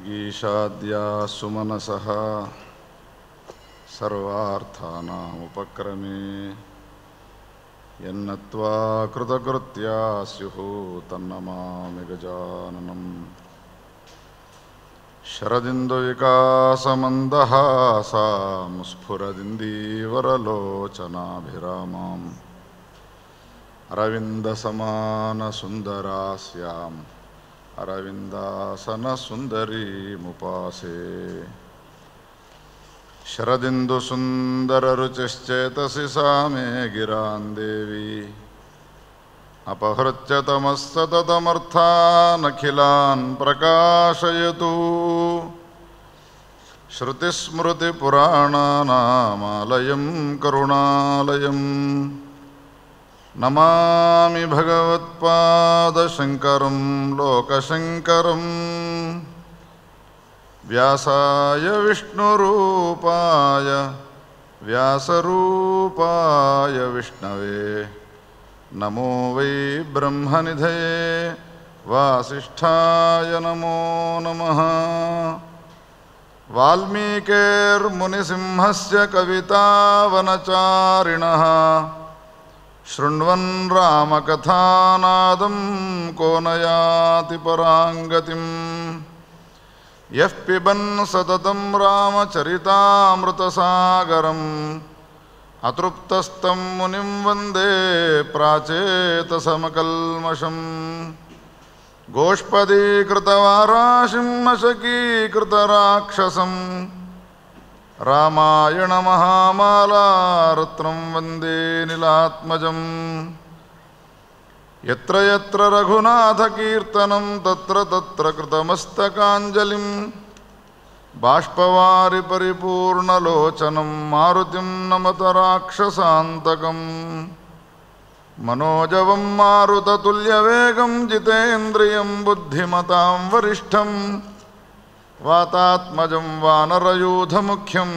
वागीशाद्या सुमनसः सर्वार्थानामुपक्रमे यन्नत्वा कृतकृत्या स्युः तन्नमामि गजाननम् शरदिन्दुविकासमन्दहासां स्फुरदिन्दीवरलोचनाभिरामाम् अरविन्दसमानसुन्दरास्याम् अरविन्दासनसुन्दरीमुपासे शरदिन्दुसुन्दररुचिश्चेतसि सा मे गिरां देवी अपहृत्य तमस्ततमर्थानखिलान् प्रकाशयतु श्रुतिस्मृतिपुराणानामालयं करुणालयम् नमामि भगवत्पादशङ्करं लोकशङ्करं व्यासाय विष्णुरूपाय व्यासरूपाय विष्णवे नमो वै ब्रह्मनिधये वासिष्ठाय नमो नमः। वाल्मीकिर्मुनिसिंहस्य कवितावनचारिणः शृण्वन् रामकथानादं को न याति पराङ्गतिम् यः पिबन् सततं रामचरितामृतसागरम् अतृप्तस्तं मुनिं वन्दे प्राचेतसमकल्मषम् गोष्पदीकृतवाराशिं मशकीकृतराक्षसम् रामायणमहामालारत्नं वन्दे नीलात्मजम् यत्र यत्र रघुनाथकीर्तनं तत्र तत्र कृतमस्तकाञ्जलिं बाष्पवारि परिपूर्णलोचनं मारुतिं नमत राक्षसान्तकम् मनोजवं मारुततुल्यवेगं जितेन्द्रियं बुद्धिमतां वरिष्ठं वातात्मजं वानरयूथमुख्यं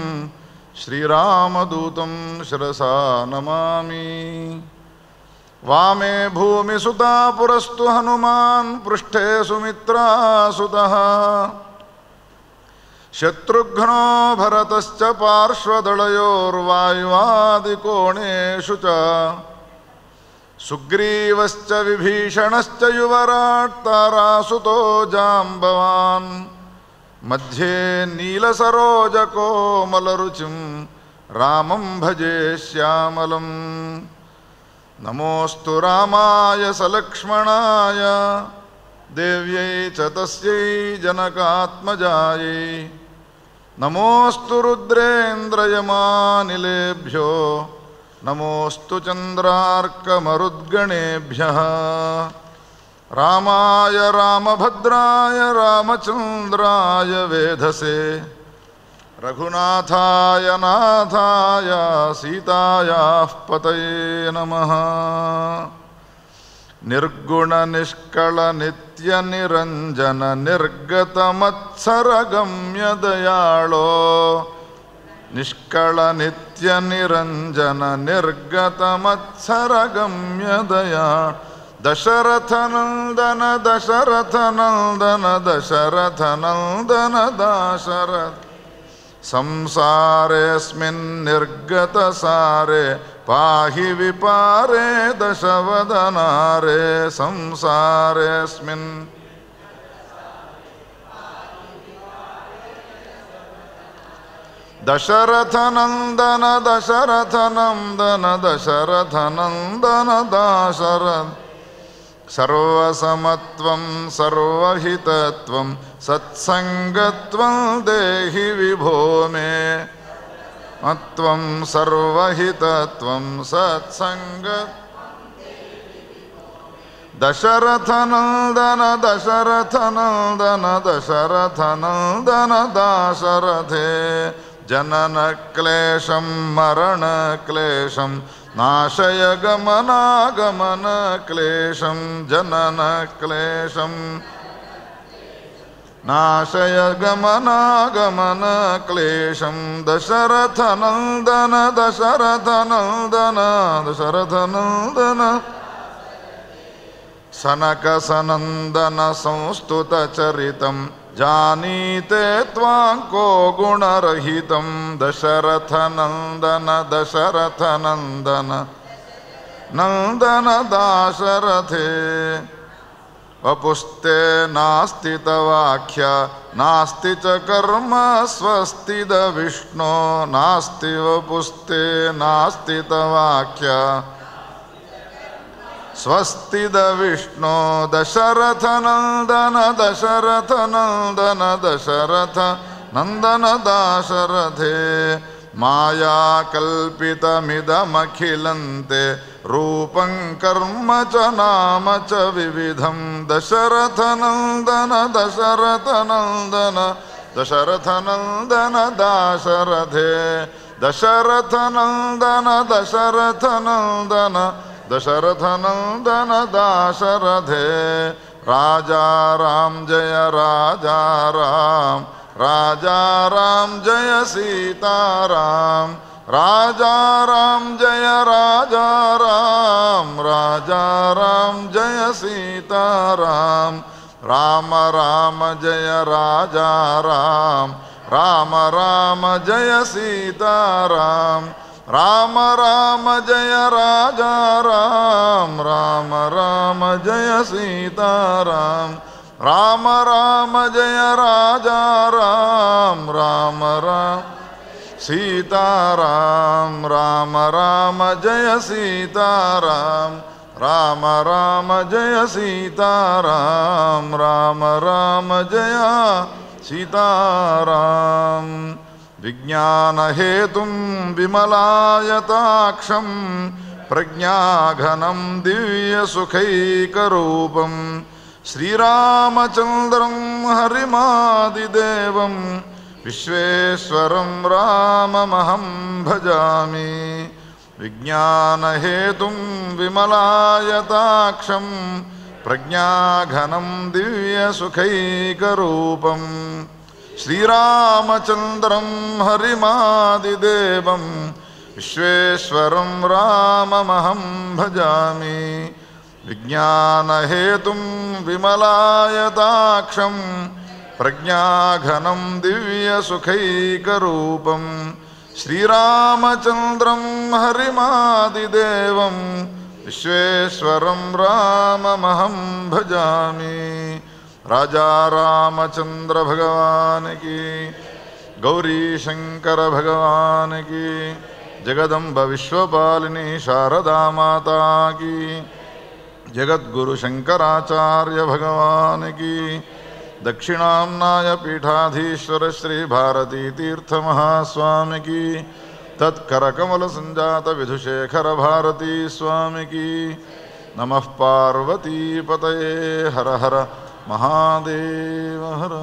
श्रीरामदूतं शिरसा नमामि। वामे भूमिसुता पुरस्तु हनुमान् पृष्ठे सुमित्रासुतः शत्रुघ्नो भरतश्च पार्श्वदलयोर्वायुवादिकोणेषु च सुग्रीवश्च विभीषणश्च युवराट् तारासुतो जाम्बवान् मध्ये नीलसरोजकोमलरुचिं रामं भजे श्यामलम्। नमोऽस्तु रामाय सलक्ष्मणाय देव्यै च तस्यै जनकात्मजायै नमोऽस्तु रुद्रेन्द्रयमानिलेभ्यो नमोऽस्तु चन्द्रार्कमरुद्गणेभ्यः। रामाय रामभद्राय रामचन्द्राय वेधसे रघुनाथाय नाथाय सीतायाः पतये नमः। निर्गुणनिष्कळनित्यनिरञ्जन निर्गतमत्सरगम्य दयाळो निष्कळनित्यनिरञ्जन निर्गतमत्सरगम्य दया दशरथनन्दन दशरथनन्दन दशरथनन्दन दाशरथ संसारेऽस्मिन् निर्गतसारे पाहि विपारे दशवदनारे संसारेऽस्मिन् दशरथनन्दन दशरथनन्दन दशरथनन्दन दाशरथ सर्वसमत्वं सर्वहितत्वं सत्संगत्वं देहि विभो मे मत्वं सर्वहितत्वं सत्संगत्वं दशरथनन्दन दशरथनन्दन दशरथनन्दन दाशरथे जननक्लेशं मरणक्लेशं नाशय गमनागमनक्लेशं जननक्लेशं नाशय गमनागमनक्लेशं दशरथनन्दन दशरथनन्दन दशरथनन्दन सनकसनन्दन संस्तुतचरितं जानीते त्वां को गुणरहितं दशरथनन्दन दशरथनन्दन नन्दन दाशरथे वपुस्ते नास्ति तवाख्या नास्ति च कर्म स्वस्तिद विष्णो नास्ति वपुस्ते नास्ति तवाख्या स्वस्तिद विष्णो दशरथनन्दन दशरथनन्दन दशरथ नन्दन दाशरथे माया कल्पितमिदमखिलन्ते रूपं कर्म च नाम च विविधं दशरथनन्दन दशरथनन्दन दशरथनन्दन दाशरथे दशरथनन्दन दशरथनन्दन दशरथनन्दन दाशरथे राजा राम जय राजा राम राजा राम जय सीताराम राजा राम जय राजा राम राजा राम जय सीताराम राम राम जय राजा राम राम राम जय सीताराम राम राम जय राजा राम राम राम जय सीताराम राम राम जय राजा राम राम राम सीताराम राम राम जय सीताराम राम राम जय सीताराम राम राम जय सीताराम विज्ञान हेतुं विमलायताक्षं प्रज्ञाघनं दिव्यसुखैकरूपं श्रीरामचन्द्रं हरिमादिदेवं विश्वेश्वरं राममहं भजामि विज्ञानहेतुं विमलायताक्षं प्रज्ञाघनं दिव्यसुखैकरूपं श्रीरामचन्द्रं हरिमादिदेवं विश्वेश्वरं राममहं भजामि विज्ञानहेतुं विमलायताक्षं प्रज्ञाघनं दिव्यसुखैकरूपं श्रीरामचन्द्रं हरिमादिदेवं विश्वेश्वरं राममहं भजामि राजा रामचंद्र भगवान की गौरी शंकर भगवान की जगदम्ब विश्वपालिनी शारदा माता की जगद्गुरु शंकराचार्य भगवान की दक्षिणाम्नाय पीठाधीश्वर श्री भारती तीर्थ महास्वामी की तत्करकमल संजात विधुशेखर भारती स्वामी की नमः पार्वती पतये हर हर महादेव हर।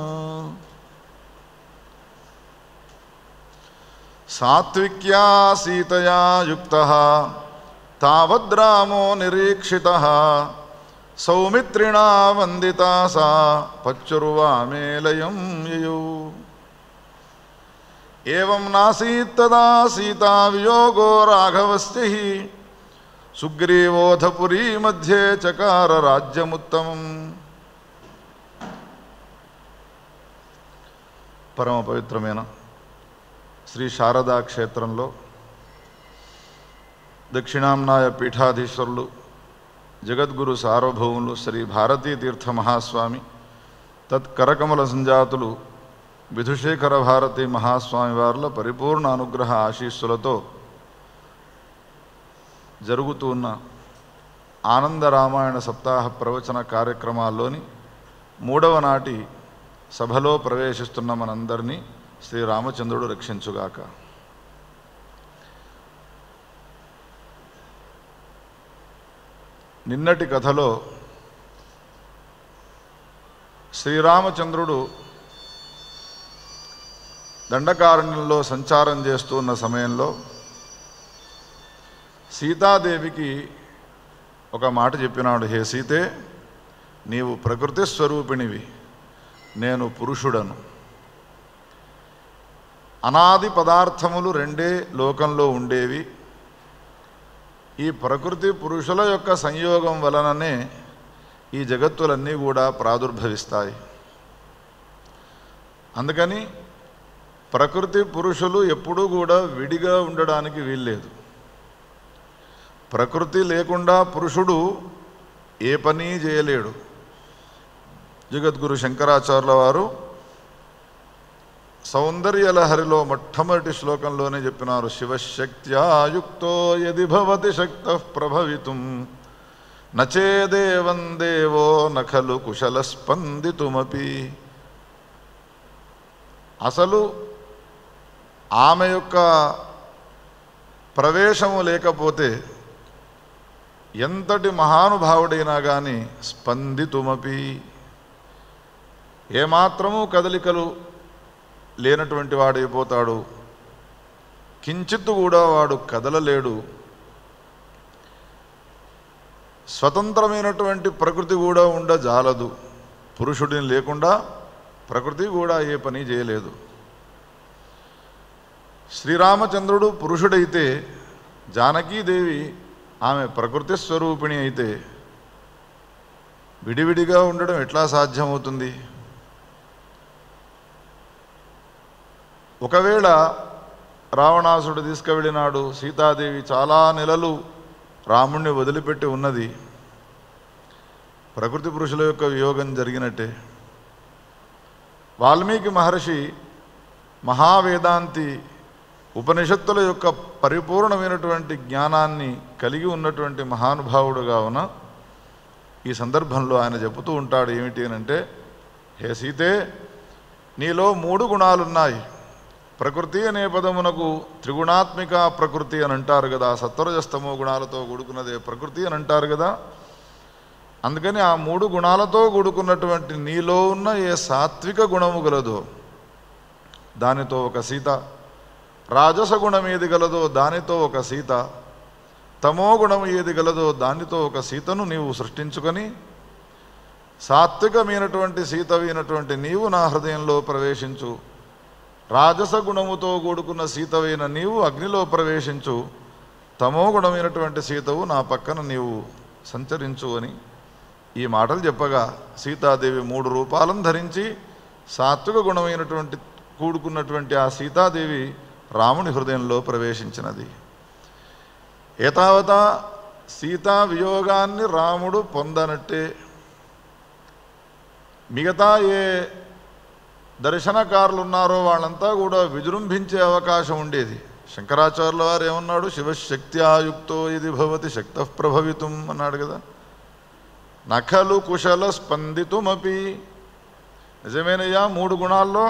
सात्विक्या सीतया युक्तः तावद्रामो निरीक्षितः सौमित्रिणा वंदिता सा पच्युर्वामेलयं ययौ एवं नासीत्तदा सीता वियोगो राघवस्य हि सुग्रीवोऽधपुरी मध्ये चकार राज्यमुत्तमम्। పరమ పవిత్రమైన శ్రీ శారదా క్షేత్రంలో దక్షిణాంనాయ పీఠాధీశ్వరులు జగద్గురు సార్వభౌములు శ్రీ భారతీ తీర్థ మహాస్వామి తత్కరకమల సంజాతులు విధుశేఖర భారతీ మహాస్వామి వార్ల పరిపూర్ణ అనుగ్రహ ఆశీస్సులతో జరుగుతూ ఉన్న ఆనంద రామాయణ సప్తాహ ప్రవచన కార్యక్రమాల్లోని 3వ నాటి సభలో ప్రవేశిస్తున్న మనందరినీ శ్రీరామచంద్రుడు రక్షించుగాక. నిన్నటి కథలో శ్రీరామచంద్రుడు దండకారణ్యంలో సంచారం చేస్తూ ఉన్న సమయంలో సీతాదేవికి ఒక మాట చెప్పినాడు. హే సీతే, నీవు ప్రకృతి స్వరూపిణివి, నేను పురుషుడను. అనాది పదార్థములు రెండే లోకంలో ఉండేవి. ఈ ప్రకృతి పురుషుల యొక్క సంయోగం వలననే ఈ జగత్తులన్నీ కూడా ప్రాదుర్భవిస్తాయి. అందుకని ప్రకృతి పురుషులు ఎప్పుడూ కూడా విడిగా ఉండడానికి వీల్లేదు. ప్రకృతి లేకుండా పురుషుడు ఏ పని చేయలేడు. జగద్గురు శంకరాచార్యుల వారు సౌందర్యలహరిలో మొట్టమొదటి శ్లోకంలోనే చెప్పినారు, శివశక్త్యాయుక్తో యది భవతి శక్తః ప్రభవితుం నచేదేవం దేవో నఖలు కుశల స్పందితుమపి. అసలు ఆమె యొక్క ప్రవేశము లేకపోతే ఎంతటి మహానుభావుడైనా కానీ స్పందితుమపి, ఏమాత్రము కదలికలు లేనటువంటి వాడైపోతాడు, కించిత్తు కూడా వాడు కదలలేడు. స్వతంత్రమైనటువంటి ప్రకృతి కూడా ఉండజాలదు. పురుషుడిని లేకుండా ప్రకృతి కూడా ఏ పని చేయలేదు. శ్రీరామచంద్రుడు పురుషుడైతే జానకీదేవి ఆమె ప్రకృతి స్వరూపిణి అయితే విడివిడిగా ఉండడం ఎట్లా సాధ్యమవుతుంది? ఒకవేళ రావణాసుడు తీసుకువెళ్ళినాడు, సీతాదేవి చాలా నెలలు రాముణ్ణి వదిలిపెట్టి ఉన్నది, ప్రకృతి పురుషుల యొక్క వియోగం జరిగినట్టే. వాల్మీకి మహర్షి మహావేదాంతి, ఉపనిషత్తుల యొక్క పరిపూర్ణమైనటువంటి జ్ఞానాన్ని కలిగి ఉన్నటువంటి మహానుభావుడు కావున ఈ సందర్భంలో ఆయన చెబుతూ ఉంటాడు ఏమిటి అంటే, హే సీతే, నీలో 3 గుణాలున్నాయి. ప్రకృతి అనే పదమునకు త్రిగుణాత్మిక ప్రకృతి అని అంటారు కదా, సత్వరజస్తమో గుణాలతో కూడుకున్నదే ప్రకృతి అని అంటారు కదా. అందుకని ఆ 3 గుణాలతో కూడుకున్నటువంటి నీలో ఉన్న ఏ సాత్విక గుణము గలదో దానితో ఒక సీత, రాజస గుణం ఏది గలదో దానితో ఒక సీత, తమో గుణం ఏది గలదో దానితో ఒక సీతను నీవు సృష్టించుకొని, సాత్వికమైనటువంటి సీతవైనటువంటి నీవు నా హృదయంలో ప్రవేశించు, రాజస గుణముతో కూడుకున్న సీతవైన నీవు అగ్నిలో ప్రవేశించు, తమో గుణమైనటువంటి సీతవు నా పక్కన నీవు సంచరించు అని ఈ మాటలు చెప్పగా సీతాదేవి 3 రూపాలను ధరించి సాత్విక గుణమైనటువంటి కూడుకున్నటువంటి ఆ సీతాదేవి రాముని హృదయంలో ప్రవేశించినది. ఏతావత సీతా వియోగాన్ని రాముడు పొందనట్టే మిగతా ఏ దర్శనకారులు ఉన్నారో వాళ్ళంతా కూడా విజృంభించే అవకాశం ఉండేది. శంకరాచార్యుల వారు ఏమన్నాడు, శివశక్త్యాయుక్తో ఇది భవతి శక్తః ప్రభవితుం అన్నాడు కదా. నఖలు కుశల స్పందితుమపి. నిజమేనయ్యా, 3 గుణాల్లో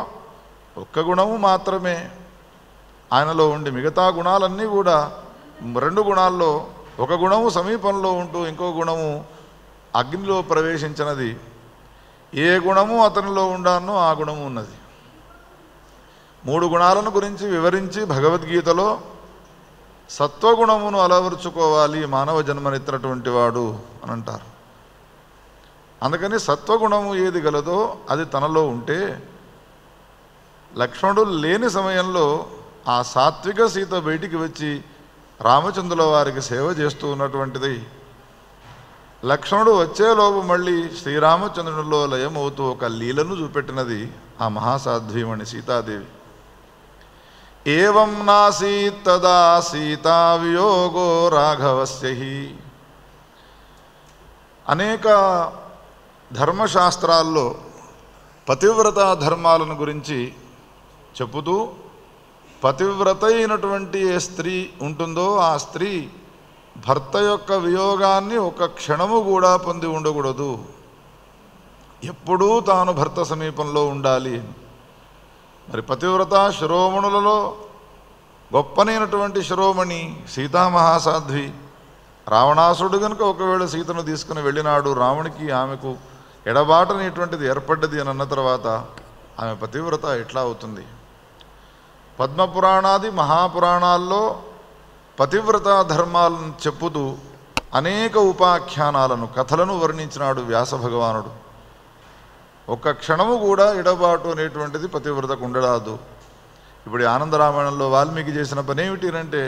1 గుణము మాత్రమే ఆయనలో ఉండి మిగతా గుణాలన్నీ కూడా 2 గుణాల్లో 1 గుణము సమీపంలో ఉంటూ ఇంకో గుణము అగ్నిలో ప్రవేశించినది. ఏ గుణము అతనిలో ఉండానో ఆ గుణము ఉన్నది. 3 గుణాలను గురించి వివరించి భగవద్గీతలో సత్వగుణమును అలవరుచుకోవాలి మానవ జన్మనెత్తినటువంటి వాడు అని అంటారు. అందుకని సత్వగుణము ఏది గలదో అది తనలో ఉంటే లక్ష్మణుడు లేని సమయంలో ఆ సాత్విక సీత బయటికి వచ్చి రామచంద్రుల వారికి సేవ చేస్తూ ఉన్నటువంటిది. లక్ష్మణుడు వచ్చేలోపు మళ్ళీ శ్రీరామచంద్రునిలో లయమవుతూ ఒక లీలను చూపెట్టినది ఆ మహాసాధ్వీమణి సీతాదేవి. ఏవం నాసీత్ తదా సీతా వియోగో రాఘవస్య హి. అనేక ధర్మశాస్త్రాల్లో పతివ్రత ధర్మాలను గురించి చెప్పుతూ పతివ్రత అయినటువంటి ఏ స్త్రీ ఉంటుందో ఆ స్త్రీ భర్త యొక్క వియోగాన్ని 1 క్షణము కూడా పొంది ఉండకూడదు, ఎప్పుడూ తాను భర్త సమీపంలో ఉండాలి. మరి పతివ్రత శిరోమణులలో గొప్పనైనటువంటి శిరోమణి సీతామహాసాధ్వి. రావణాసురుడు కనుక ఒకవేళ సీతను తీసుకుని వెళ్ళినాడు, రామునికి ఆమెకు ఎడబాటనేటువంటిది ఏర్పడ్డది అని అన్న తర్వాత ఆమె పతివ్రత ఎట్లా అవుతుంది? పద్మపురాణాది మహాపురాణాల్లో పతివ్రత ధర్మాలను చెప్పుతూ అనేక ఉపాఖ్యానాలను కథలను వర్ణించినాడు వ్యాస భగవానుడు. 1 క్షణము కూడా ఎడబాటు అనేటువంటిది పతివ్రతకు ఉండరాదు. ఇప్పుడు ఆనందరామాయణంలో వాల్మీకి చేసిన పని ఏమిటి అంటే,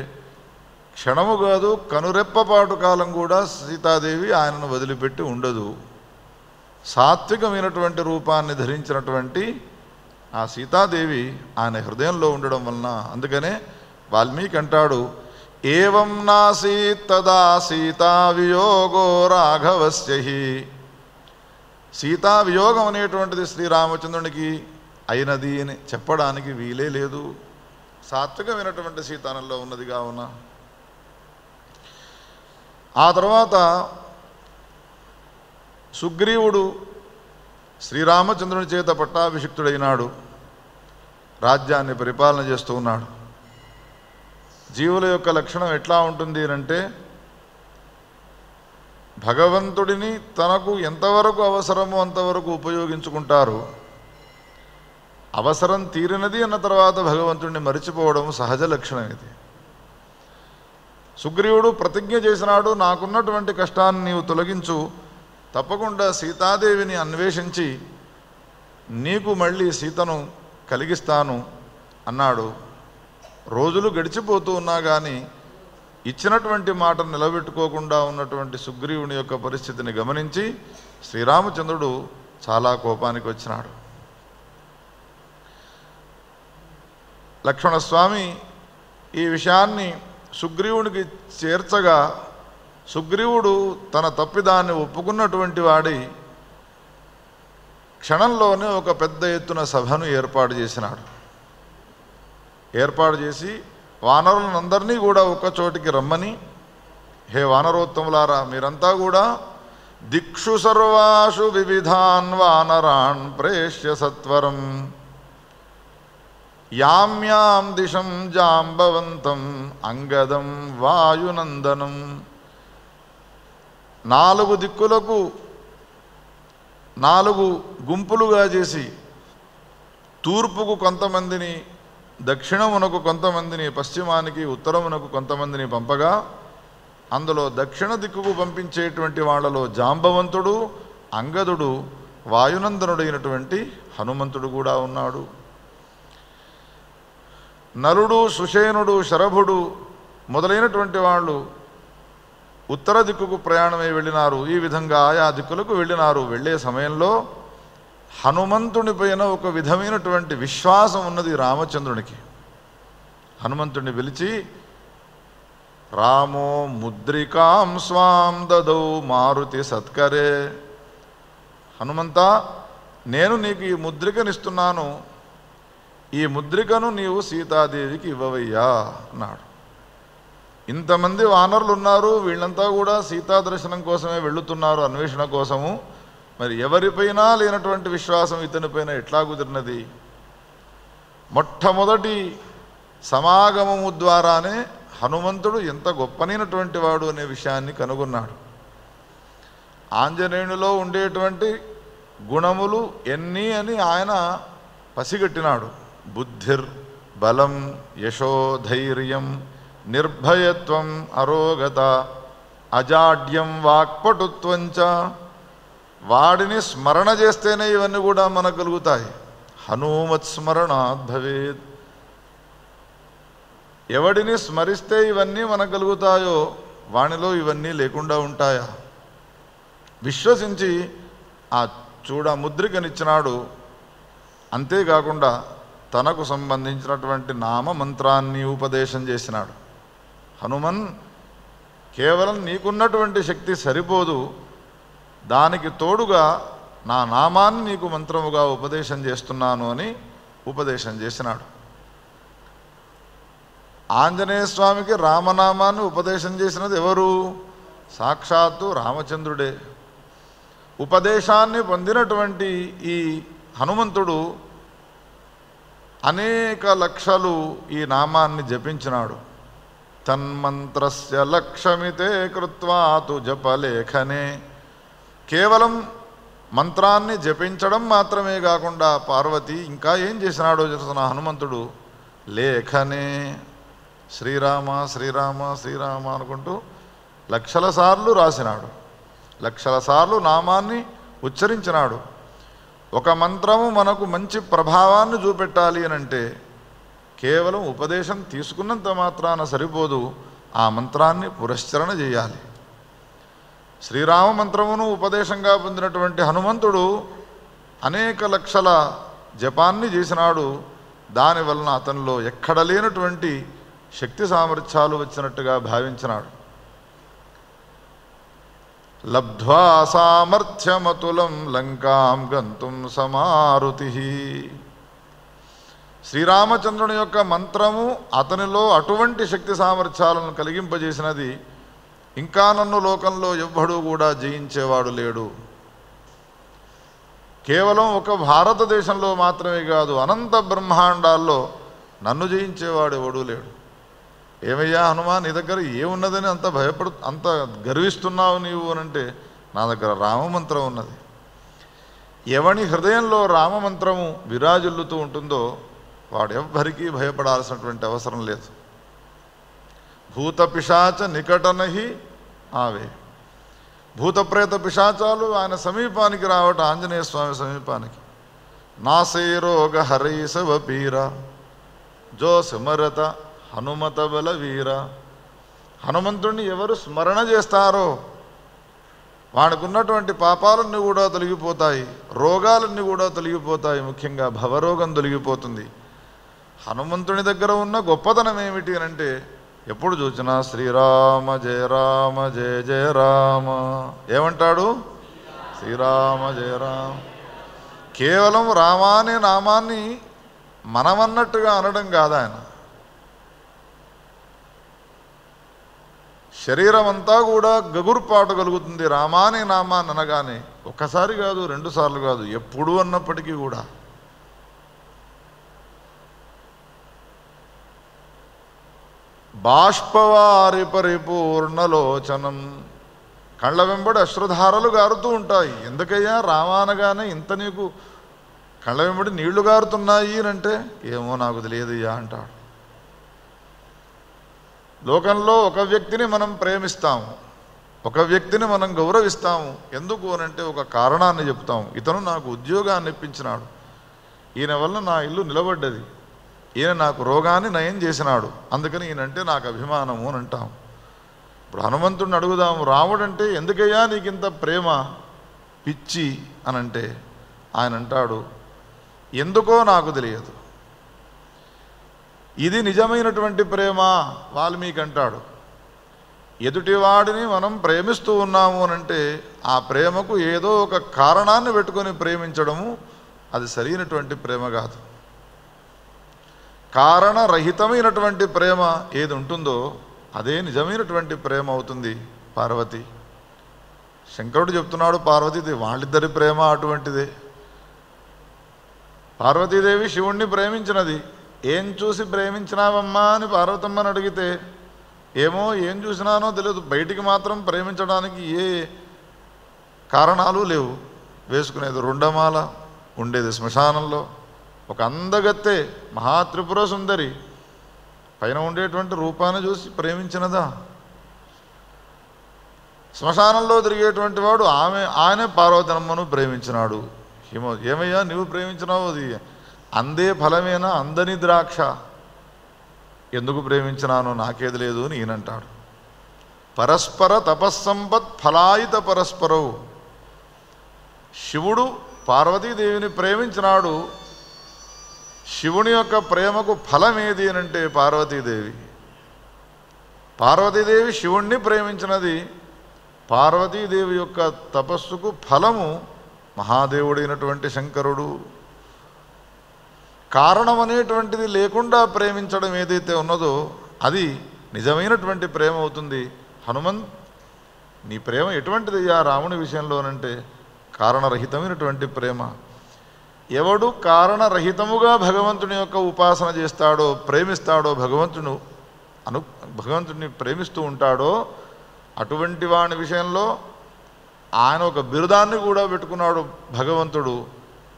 క్షణము కాదు కనురెప్పపాటు కాలం కూడా సీతాదేవి ఆయనను వదిలిపెట్టి ఉండదు. సాత్వికమైనటువంటి రూపాన్ని ధరించినటువంటి ఆ సీతాదేవి ఆయన హృదయంలో ఉండడం వలన, అందుకనే వాల్మీకి అంటాడు, ఏవం నాసీత్ తదా సీతా వియోగో రాఘవస్య హి. సీతా వియోగం అనేటువంటిది శ్రీరామచంద్రునికి అయినది అని చెప్పడానికి వీలే లేదు. సాత్వికమైనటువంటి సీతానంలో ఉన్నది కావున. ఆ తర్వాత సుగ్రీవుడు శ్రీరామచంద్రుని చేత పట్టాభిషిక్తుడైనాడు, రాజ్యాన్ని పరిపాలన చేస్తూ ఉన్నాడు. జీవుల యొక్క లక్షణం ఎట్లా ఉంటుంది అంటే, భగవంతుడిని తనకు ఎంతవరకు అవసరమో అంతవరకు ఉపయోగించుకుంటారు. అవసరం తీరినది అన్న తర్వాత భగవంతుడిని మరిచిపోవడం సహజ లక్షణం ఇది. సుగ్రీవుడు ప్రతిజ్ఞ చేసినాడు, నాకున్నటువంటి కష్టాన్ని నీవు తొలగించు, తప్పకుండా సీతాదేవిని అన్వేషించి నీకు మళ్ళీ సీతను కలిగిస్తాను అన్నాడు. రోజులు గడిచిపోతూ ఉన్నా కానీ ఇచ్చినటువంటి మాటను నిలబెట్టుకోకుండా ఉన్నటువంటి సుగ్రీవుని యొక్క పరిస్థితిని గమనించి శ్రీరామచంద్రుడు చాలా కోపానికి వచ్చినాడు. లక్ష్మణస్వామి ఈ విషయాన్ని సుగ్రీవునికి చేర్చగా, సుగ్రీవుడు తన తప్పిదాన్ని ఒప్పుకున్నటువంటి వాడి క్షణంలోనే ఒక పెద్ద ఎత్తున సభను ఏర్పాటు చేసినాడు. ఏర్పాటు చేసి వానరులందరినీ కూడా ఒక చోటికి రమ్మని, హే వానరోత్తములారా, మీరంతా కూడా దిక్షు సర్వాషు వివిధాన్ వానరాన్ ప్రేష్య సత్వరం యామ్యాం దిశం జాంబవంతం అంగదం వాయునందనం. 4 దిక్కులకు 4 గుంపులుగా చేసి, తూర్పుకు కొంతమందిని, దక్షిణమునకు కొంతమందిని, పశ్చిమానికి ఉత్తరమునకు కొంతమందిని పంపగా, అందులో దక్షిణ దిక్కుకు పంపించేటువంటి వాళ్ళలో జాంబవంతుడు, అంగదుడు, వాయునందనుడైనటువంటి హనుమంతుడు కూడా ఉన్నాడు. నలుడు, సుషేనుడు, శరభుడు మొదలైనటువంటి వాళ్ళు ఉత్తర దిక్కుకు ప్రయాణమై వెళ్ళినారు. ఈ విధంగా ఆయా దిక్కులకు వెళ్ళినారు. వెళ్ళే సమయంలో హనుమంతుని పైన ఒక విధమైనటువంటి విశ్వాసం ఉన్నది రామచంద్రునికి. హనుమంతుడిని పిలిచి, రామో ముద్రికాం స్వాం దదౌ మారుతి సత్కరే. హనుమంత, నేను నీకు ఈ ముద్రికనిస్తున్నాను, ఈ ముద్రికను నీవు సీతాదేవికి ఇవ్వవయ్యా అన్నాడు. ఇంతమంది వానరులు ఉన్నారు, వీళ్ళంతా కూడా సీతా దర్శనం కోసమే వెళుతున్నారు, అన్వేషణ కోసము. మరి ఎవరిపైనా లేనటువంటి విశ్వాసం ఇతనిపైన ఎట్లా కుదిరినది? మొట్టమొదటి సమాగమము ద్వారానే హనుమంతుడు ఎంత గొప్పనైనటువంటి వాడు అనే విషయాన్ని కనుగొన్నాడు. ఆంజనేయునిలో ఉండేటువంటి గుణములు ఎన్ని అని ఆయన పసిగట్టినాడు. బుద్ధిర్, బలం, యశోధైర్యం, నిర్భయత్వం, అరోగత, అజాడ్యం, వాక్పటుత్వంచ. వాడిని స్మరణ చేస్తేనే ఇవన్నీ కూడా మనకు కలుగుతాయి. హనుమత్స్మరణాత్ భవేత్. ఎవడిని స్మరిస్తే ఇవన్నీ మనకు కలుగుతాయో వానిలో ఇవన్నీ లేకుండా ఉంటాయా? విశ్వసించి ఆ ముద్రికనిచ్చినాడు. అంతేకాకుండా తనకు సంబంధించినటువంటి నామ మంత్రాన్ని ఉపదేశం చేసినాడు. హనుమన్, కేవలం నీకున్నటువంటి శక్తి సరిపోదు, దానికి తోడుగా నా నామాన్ని నీకు మంత్రముగా ఉపదేశం చేస్తున్నాను అని ఉపదేశం చేసినాడు. ఆంజనేయ స్వామికి రామనామాన్ని ఉపదేశం చేసినది ఎవరు? సాక్షాత్తు రామచంద్రుడే. ఉపదేశాన్ని పొందినటువంటి ఈ హనుమంతుడు అనేక లక్షలు ఈ నామాన్ని జపించినాడు. తన్మంత్రస్య లక్ష్యమితే కృత్వా తు జపలేఖనే. కేవలం మంత్రాన్ని జపించడం మాత్రమే కాకుండా పార్వతి ఇంకా ఏం చేసినాడో చూస్తున్న హనుమంతుడు, లేఖనే శ్రీరామ శ్రీరామ శ్రీరామ అనుకుంటూ లక్షల సార్లు రాసినాడు. లక్షల సార్లు నామాన్ని ఉచ్చరించినాడు. ఒక మంత్రము మనకు మంచి ప్రభావాన్ని చూపెట్టాలి అనంటే కేవలం ఉపదేశం తీసుకున్నంత మాత్రాన సరిపోదు, ఆ మంత్రాన్ని పురస్చరణ చేయాలి. శ్రీరామ మంత్రమును ఉపదేశంగా పొందినటువంటి హనుమంతుడు అనేక లక్షల జపాన్ని చేసినాడు. దానివలన అతనిలో ఎక్కడ లేనటువంటి శక్తి సామర్థ్యాలు వచ్చినట్టుగా భావించినాడు. లబ్ధ్వా సామర్థ్యమతులం లంకాం గంతుం సమారుతి. శ్రీరామచంద్రుని యొక్క మంత్రము అతనిలో అటువంటి శక్తి సామర్థ్యాలను కలిగింపజేసినది. ఇంకా నన్ను లోకంలో ఎవ్వడూ కూడా జయించేవాడు లేడు. కేవలం ఒక భారతదేశంలో మాత్రమే కాదు, అనంత బ్రహ్మాండాల్లో నన్ను జయించేవాడు ఎవడూ లేడు. ఏమయ్యా హనుమా, నీ దగ్గర ఏమున్నదని అంత గర్విస్తున్నావు నీవు అనంటే, నా దగ్గర రామమంత్రం ఉన్నది. ఎవని హృదయంలో రామమంత్రము విరాజిల్లుతూ ఉంటుందో వాడెవ్వరికీ భయపడాల్సినటువంటి అవసరం లేదు. భూత పిశాచ నికటనహి ఆవే. భూతప్రేత పిశాచాలు ఆయన సమీపానికి రావటం, ఆంజనేయ స్వామి సమీపానికి. నాసే రోగ హరైసవ పీర జో సిమరత హనుమత బల వీర. హనుమంతుడిని ఎవరు స్మరణ చేస్తారో వాడికి ఉన్నటువంటి పాపాలన్నీ కూడా తొలగిపోతాయి, రోగాలన్నీ కూడా తొలగిపోతాయి. ముఖ్యంగా భవరోగం తొలగిపోతుంది. హనుమంతుని దగ్గర ఉన్న గొప్పతనం ఏమిటి అంటే, ఎప్పుడు చూసినా శ్రీరామ జయ రామ జయ జయ రామ ఏమంటాడు? శ్రీరామ జయ రామ. కేవలం రామానే నామాన్ని మనమన్నట్టుగా అనడం కాదు ఆయన. శరీరం అంతా కూడా గగుర్పాటు కలుగుతుంది రామానే నామాన్ని అనగానే. ఒక్కసారి కాదు, 2 సార్లు కాదు, ఎప్పుడు అన్నప్పటికీ కూడా. బాష్పవారి పరిపూర్ణలోచనం. కళ్ళ వెంబడి అశ్రుధారలు గారుతూ ఉంటాయి. ఎందుకయ్యా రామానగానే ఇంత నీకు కళ్ళ వెంబడి నీళ్లు గారుతున్నాయి అంటే, ఏమో నాకు తెలియదయ్యా అంటాడు. లోకంలో ఒక వ్యక్తిని మనం ప్రేమిస్తాము, ఒక వ్యక్తిని మనం గౌరవిస్తాము. ఎందుకు అనంటే ఒక కారణాన్ని చెప్తాము. ఇతను నాకు ఉద్యోగాన్ని ఇప్పించినాడు, ఈయన వల్ల నా ఇల్లు నిలబడ్డది, ఈయన నాకు రోగాన్ని నయం చేసినాడు, అందుకని ఈయనంటే నాకు అభిమానము అని అంటాం. ఇప్పుడు హనుమంతుడిని అడుగుదాము, రాముడంటే ఎందుకయ్యా నీకింత ప్రేమ పిచ్చి అనంటే ఆయన అంటాడు, ఎందుకో నాకు తెలియదు. ఇది నిజమైనటువంటి ప్రేమ. వాల్మీకి అంటాడు, ఎదుటివాడిని మనం ప్రేమిస్తూ ఉన్నాము అనంటే ఆ ప్రేమకు ఏదో ఒక కారణాన్ని పెట్టుకొని ప్రేమించడము అది సరైనటువంటి ప్రేమ కాదు. కారణరహితమైనటువంటి ప్రేమ ఏది ఉంటుందో అదే నిజమైనటువంటి ప్రేమ అవుతుంది. పార్వతి, శంకరుడు చెప్తున్నాడు, పార్వతీదేవి వాళ్ళిద్దరి ప్రేమ అటువంటిదే. పార్వతీదేవి శివుణ్ణి ప్రేమించినది. ఏం చూసి ప్రేమించినావమ్మా అని పార్వతమ్మని అడిగితే, ఏమో ఏం చూసినానో తెలియదు, బయటికి మాత్రం ప్రేమించడానికి ఏ కారణాలు లేవు. వేసుకునేది రుండమాల, ఉండేది శ్మశానంలో, ఒక అందగత్తె మహాత్రిపుర సుందరి పైన ఉండేటువంటి రూపాన్ని చూసి ప్రేమించినదా? శ్మశానంలో తిరిగేటువంటి వాడు ఆయనే పార్వతమ్మను ప్రేమించినాడు. ఏమయ్యా నువ్వు ప్రేమించినావు, అది అందే ఫలమేనా, అందని ద్రాక్ష, ఎందుకు ప్రేమించినానో నాకేది లేదు అని ఈయనంటాడు. పరస్పర తపస్సంపత్ ఫలాయిత పరస్పరవు. శివుడు పార్వతీదేవిని ప్రేమించినాడు. శివుని యొక్క ప్రేమకు ఫలం ఏది అనంటే పార్వతీదేవి. పార్వతీదేవి శివుణ్ణి ప్రేమించినది. పార్వతీదేవి యొక్క తపస్సుకు ఫలము మహాదేవుడైనటువంటి శంకరుడు. కారణం అనేటువంటిది లేకుండా ప్రేమించడం ఏదైతే ఉన్నదో అది నిజమైనటువంటి ప్రేమ అవుతుంది. హనుమంత్, నీ ప్రేమ ఎటువంటిదయ్యా రాముని విషయంలోనంటే కారణరహితమైనటువంటి ప్రేమ. ఎవడు కారణరహితముగా భగవంతుని యొక్క ఉపాసన చేస్తాడో, ప్రేమిస్తాడో, భగవంతుని ప్రేమిస్తూ ఉంటాడో అటువంటి వాని విషయంలో ఆయన ఒక బిరుదాన్ని కూడా పెట్టుకున్నాడు భగవంతుడు,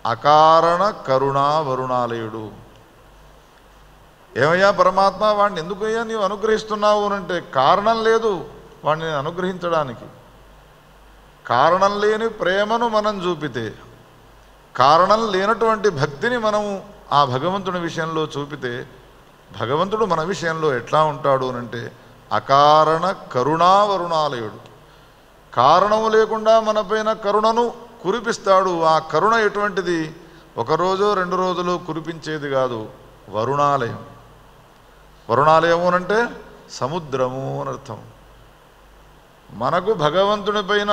అకారణ కరుణా వరుణాలయుడు. ఏమయ్యా పరమాత్మ, వాడిని ఎందుకయ్యా నీవు అనుగ్రహిస్తున్నావు అనంటే కారణం లేదు వాడిని అనుగ్రహించడానికి. కారణం లేని ప్రేమను మనం చూపితే, కారణం లేనటువంటి భక్తిని మనము ఆ భగవంతుని విషయంలో చూపితే భగవంతుడు మన విషయంలో ఎట్లా ఉంటాడు అనంటే అకారణ కరుణావరుణాలయుడు. కారణము లేకుండా మనపైన కరుణను కురిపిస్తాడు. ఆ కరుణ ఎటువంటిది? ఒకరోజు 2 రోజులు కురిపించేది కాదు, వరుణాలయం. వరుణాలయము అంటే సముద్రము అని అర్థం. మనకు భగవంతుని పైన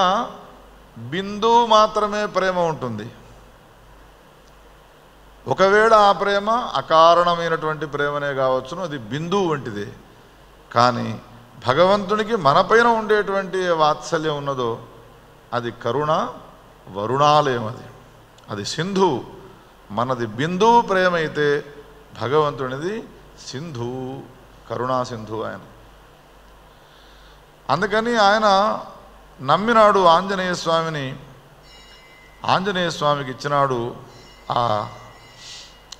బిందువు మాత్రమే ప్రేమ ఉంటుంది. ఒకవేళ ఆ ప్రేమ అకారణమైనటువంటి ప్రేమనే కావచ్చును, అది బిందువు వంటిదే. కానీ భగవంతునికి మనపైన ఉండేటువంటి వాత్సల్యం ఉన్నదో అది కరుణ వరుణాలయం. అది సింధు. మనది బిందువు ప్రేమ అయితే భగవంతునిది సింధు, కరుణా సింధు ఆయన. అందుకని ఆయన నమ్మినాడు ఆంజనేయ స్వామిని. ఆంజనేయ స్వామికి ఇచ్చినాడు ఆ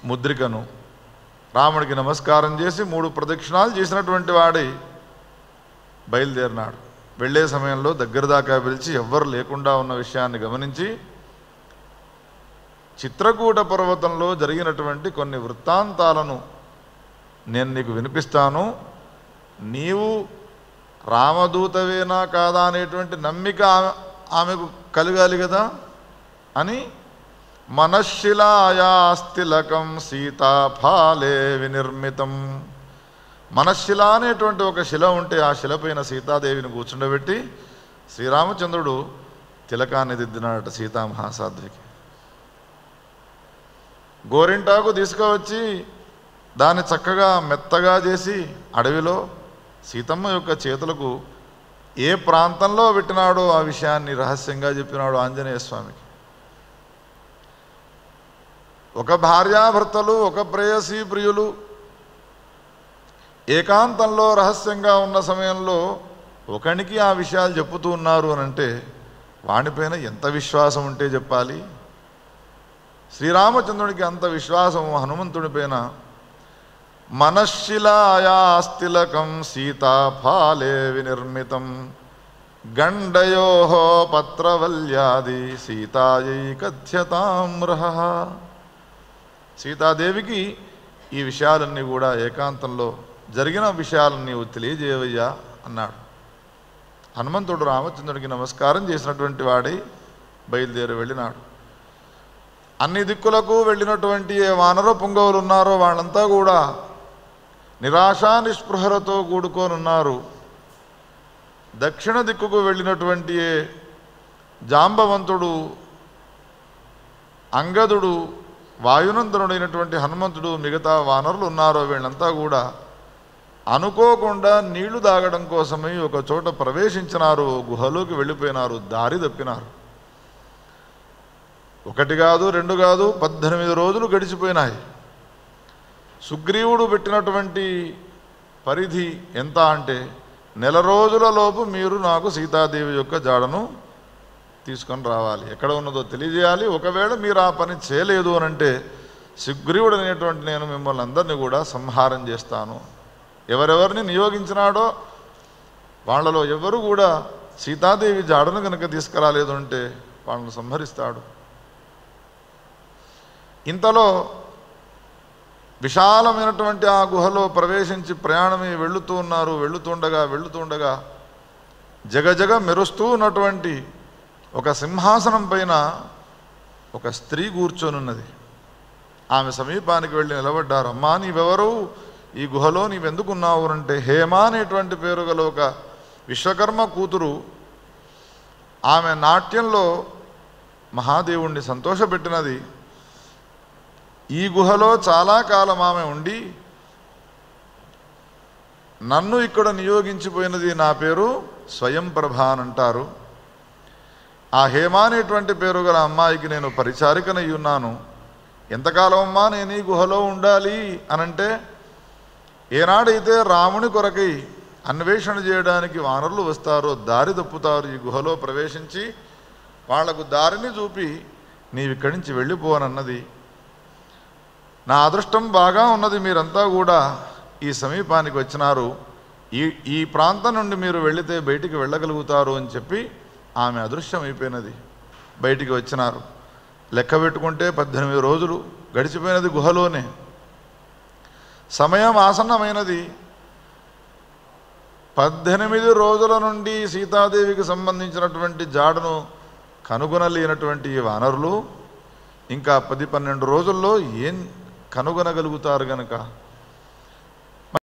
ముద్రికను. రాముడికి నమస్కారం చేసి 3 ప్రదక్షిణాలు చేసినటువంటి వాడి బయలుదేరినాడు. వెళ్ళే సమయంలో దగ్గర దాకా పిలిచి ఎవ్వరు లేకుండా ఉన్న విషయాన్ని గమనించి చిత్రకూట పర్వతంలో జరిగినటువంటి కొన్ని వృత్తాంతాలను నేను నీకు వినిపిస్తాను, నీవు రామదూతవేనా కాదా అనేటువంటి నమ్మిక ఆమెకు కలగాలి కదా అని మనశ్శిలాయాస్తిలకం సీతాఫాలే వినిర్మితం. మనశ్శిల అనేటువంటి ఒక శిల ఉంటే ఆ శిలపైన సీతాదేవిని కూర్చుండబెట్టి శ్రీరామచంద్రుడు తిలకాన్ని దిద్దినాడట సీతామహాసాధ్వికి. గోరింటాకు తీసుకువచ్చి దాన్ని చక్కగా మెత్తగా చేసి అడవిలో సీతమ్మ యొక్క చేతులకు ఏ ప్రాంతంలో పెట్టినాడో ఆ విషయాన్ని రహస్యంగా చెప్పినాడు ఆంజనేయ స్వామికి. ఒక భార్యాభర్తలు, ఒక ప్రేయసీ ప్రియులు ఏకాంతంలో రహస్యంగా ఉన్న సమయంలో ఒకనికి ఆ విషయాలు చెప్పుతూ ఉన్నారు అని అంటే వాడిపైన ఎంత విశ్వాసం ఉంటే చెప్పాలి. శ్రీరామచంద్రుడికి అంత విశ్వాసం హనుమంతుడిపైన. మనశ్శిలాయాస్తిలకం సీతాఫాలే వినిర్మితం గండయో పత్రవల్యాది సీతాయై కథ్యతామ్రహ. సీతాదేవికి ఈ విషయాలన్నీ కూడా ఏకాంతంలో జరిగిన విషయాలను నీవు తెలియజేయవయ్యా అన్నాడు. హనుమంతుడు రామచంద్రుడికి నమస్కారం చేసినటువంటి వాడై బయలుదేరి వెళ్ళినాడు. అన్ని దిక్కులకు వెళ్ళినటువంటి ఏ వానర పుంగవులు ఉన్నారో వాళ్ళంతా కూడా నిరాశా నిస్పృహలతో కూడుకోనున్నారు. దక్షిణ దిక్కుకు వెళ్ళినటువంటి ఏ జాంబవంతుడు, అంగదుడు, వాయునందనుడైనటువంటి హనుమంతుడు, మిగతా వానరులు ఉన్నారో వీళ్ళంతా కూడా అనుకోకుండా నీళ్లు తాగడం కోసమై ఒక చోట ప్రవేశించినారు, గుహలోకి వెళ్ళిపోయినారు, దారి తప్పినారు. 1 కాదు 2 కాదు 18 రోజులు గడిచిపోయినాయి. సుగ్రీవుడు పెట్టినటువంటి పరిధి ఎంత అంటే 1 రోజుల లోపు మీరు నాకు సీతాదేవి యొక్క జాడను తీసుకొని రావాలి, ఎక్కడ ఉన్నదో తెలియజేయాలి. ఒకవేళ మీరు ఆ పని చేయలేదు అని అంటే సుగ్రీవుడు అనేటువంటి నేను మిమ్మల్ని అందరినీ కూడా సంహారం చేస్తాను. ఎవరెవరిని నియోగించినాడో వాళ్ళలో ఎవరు కూడా సీతాదేవి జాడను కనుక తీసుకురాలేదు అంటే వాళ్ళను సంహరిస్తాడు. ఇంతలో విశాలమైనటువంటి ఆ గుహలో ప్రవేశించి ప్రయాణమై వెళుతుండగా జగజగ మెరుస్తూ ఉన్నటువంటి ఒక సింహాసనం పైన ఒక స్త్రీ కూర్చొనున్నది. ఆమె సమీపానికి వెళ్ళి నిలబడ్డారు. అమ్మా, నీవెవరు, ఈ గుహలో నీవెందుకున్నావు అంటే హేమ అనేటువంటి పేరు గల ఒక విశ్వకర్మ కూతురు. ఆమె నాట్యంలో మహాదేవుణ్ణి సంతోషపెట్టినది. ఈ గుహలో చాలా కాలం ఆమె ఉండి నన్ను ఇక్కడ నియోగించిపోయినది. నా పేరు స్వయంప్రభ అని అంటారు. ఆ హేమ అనేటువంటి పేరు గల అమ్మాయికి నేను పరిచారికనై ఉన్నాను. ఎంతకాలం అమ్మా నేను ఈ గుహలో ఉండాలి అనంటే, ఏనాడైతే రాముని కొరకై అన్వేషణ చేయడానికి వానరులు వస్తారో, దారి తప్పుతారు, ఈ గుహలో ప్రవేశించి వాళ్లకు దారిని చూపి నీవిక్కడి నుంచి వెళ్ళిపోనన్నది. నా అదృష్టం బాగా ఉన్నది, మీరంతా కూడా ఈ సమీపానికి వచ్చినారు, ఈ ప్రాంతం నుండి మీరు వెళితే బయటికి వెళ్ళగలుగుతారు అని చెప్పి ఆమె అదృశ్యమైపోయినది. బయటికి వచ్చినారు. లెక్క పెట్టుకుంటే 18 రోజులు గడిచిపోయినది గుహలోనే. సమయం ఆసన్నమైనది. 18 రోజుల నుండి సీతాదేవికి సంబంధించినటువంటి జాడను కనుగొనలేనటువంటి ఈ వానరులు ఇంకా 10-12 రోజుల్లో ఏం కనుగొనగలుగుతారు గనక